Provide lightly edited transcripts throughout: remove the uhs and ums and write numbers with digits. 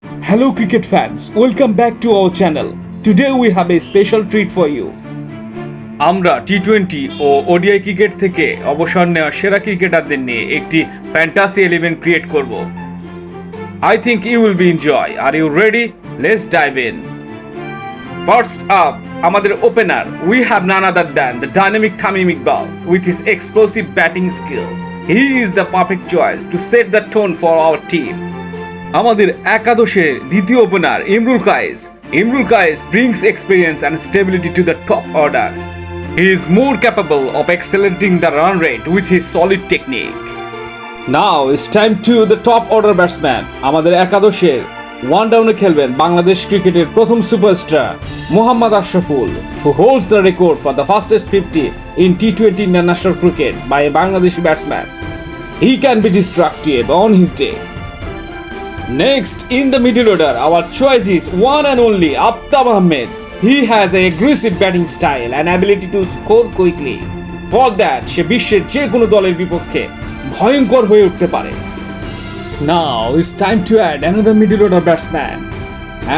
Hello cricket fans, welcome back to our channel. Today we have a special treat for you. আমরা টি-20 ও ODI cricket থেকে অবসর নেওয়া সেরা ক্রিকেটারদের নিয়ে একটি ফ্যান্টাসি 11 ক্রিয়েট করব। I think you will be enjoy. Are you ready? Let's dive in. First up, আমাদের opener we have none other than the dynamic Tamim Iqbal with his explosive batting skill. He is the perfect choice to set the tone for our team. আমাদের একাদশের দ্বিতীয় opener Imrul Kayes brings experience and stability to the top order. He is more capable of accelerating the run rate with his solid technique. Now it's time to the top order batsman. আমাদের একাদশের one ডাউনে খেলবেন বাংলাদেশ ক্রিকেটের প্রথম superstar Mohammad Ashraful, who holds the record for the fastest 50 in T20 international cricket by a Bangladeshi batsman. He can be destructive on his day. Next, in the middle order, our choice is one and only Aftab Ahmed. He has an aggressive batting style and ability to score quickly. For that, সে বিশ্বের যে কোনো দলের বিপক্ষে ভয়ঙ্কর হয়ে উঠতে পারে। Now, it's time to add another middle order batsman.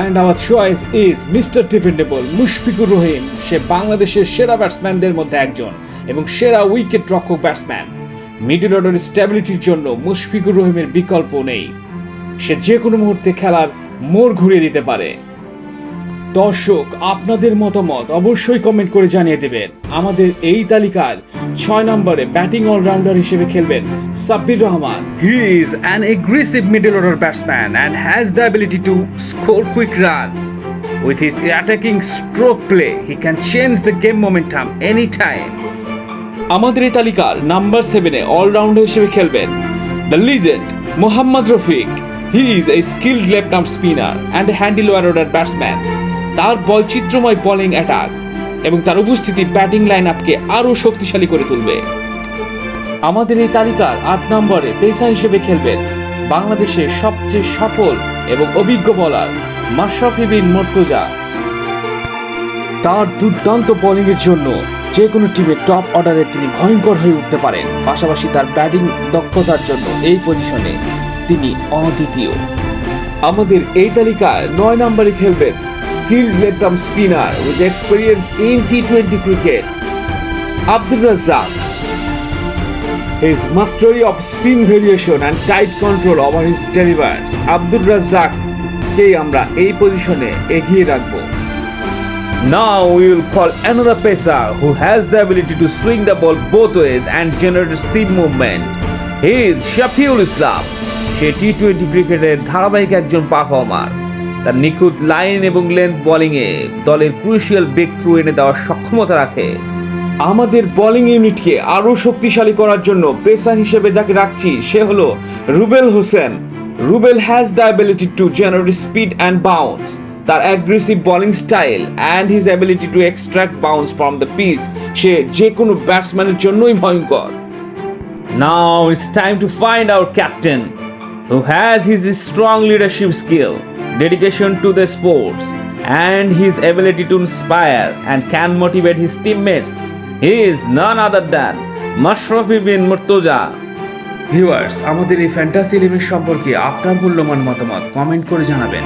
And our choice is Mr. Dependable Mushfiqur Rahim. সে বাংলাদেশের সেরা ব্যাটসম্যানদের মধ্যে একজন এবং সেরা উইকেট রক্ষক ব্যাটসম্যান। মিডল অর্ডার স্ট্যাবিলিটির জন্য মুশফিকুর রহিমের বিকল্প নেই। সে যে কোনো মুহূর্তে খেলার মোড় ঘুরিয়ে দিতে পারে। দর্শক, আপনাদের মতামত অবশ্যই কমেন্ট করে জানিয়ে দেবেন। আমাদের এই তালিকার 6 নম্বরে ব্যাটিং অলরাউন্ডার হিসেবে খেলবেন Sabbir Rahman. He is an aggressive middle order batsman and has the ability to score quick runs. With his attacking stroke play, he can change the game momentum anytime. আমাদের এই তালিকার নাম্বার 7-এ অলরাউন্ডার হিসেবে খেলবেন the legend Mohammad Rafiq. He is a skilled left-arm spinner and a handy lower order batsman. তার বৈচিত্র্যময় bowling attack এবং তার উপস্থিতি ব্যাটিং লাইন আপকে আরও শক্তিশালী করে তুলবে। আমাদের এই তালিকার 8 নম্বরে পেসার হিসেবে খেলবেন বাংলাদেশের সবচেয়ে সফল এবং অভিজ্ঞ বোলার মাশরাফি বিন মুর্তজা। তার দুর্দান্ত বোলিংয়ের জন্য যে কোনো টিমের টপ অর্ডারে তিনি ভয়ঙ্কর হয়ে উঠতে পারেন। পাশাপাশি তার ব্যাটিং দক্ষতার জন্য এই পজিশনে তিনি অদ্বিতীয়। আমাদের এই তালিকায় 9 নম্বরে খেলবেন skilled left-arm spinner with experience in T20 cricket, Abdul Razzaq. His mastery of spin variation and tight control over his delivers, Abdul Razzaq কে আমরা এই পজিশনে এগিয়ে রাখবো। Now we will call another pacer who has the ability to swing the ball both ways and generate seam movement. He is Shafiul Islam. সে টি-20 ক্রিকেটের ধারাবাহিক একজন performer. তার নিখুঁত লাইন এবং লেন্থ বোলিংয়ে দলের ক্রুশিয়াল ব্রেক থ্রু এনে দেওয়ার সক্ষমতা রাখে। আমাদের বোলিং ইউনিটকে আরও শক্তিশালী করার জন্য পেসার হিসেবে যাকে রাখছি সে হলো Rubel Hossain. Rubel has the ability to generate speed and bounce. তার aggressive bowling style and his ability to extract bounce from the pitch সে যে কোনো ব্যাটসম্যানের জন্যই ভয়ঙ্কর। Now it's time to find our captain who has his strong leadership skill, dedication to the sports, and his ability to inspire and can motivate his teammates. He is none other than Mashrafi bin Murtaza. Viewers, আমাদের এই fantasy 11 সম্পর্কে আপনার মূল্যবান মতামত comment করে জানাবেন।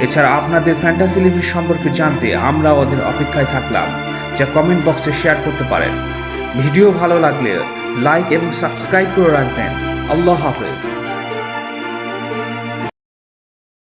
এছাড়া আপনাদের ফ্যান্টাসি 11 সম্পর্কে জানতে আমরা ওদের অপেক্ষায় থাকলাম, যা কমেন্ট বক্সে শেয়ার করতে পারেন। ভিডিও ভালো লাগলে লাইক এবং সাবস্ক্রাইব করে রাখবেন। আল্লাহ হাফেজ।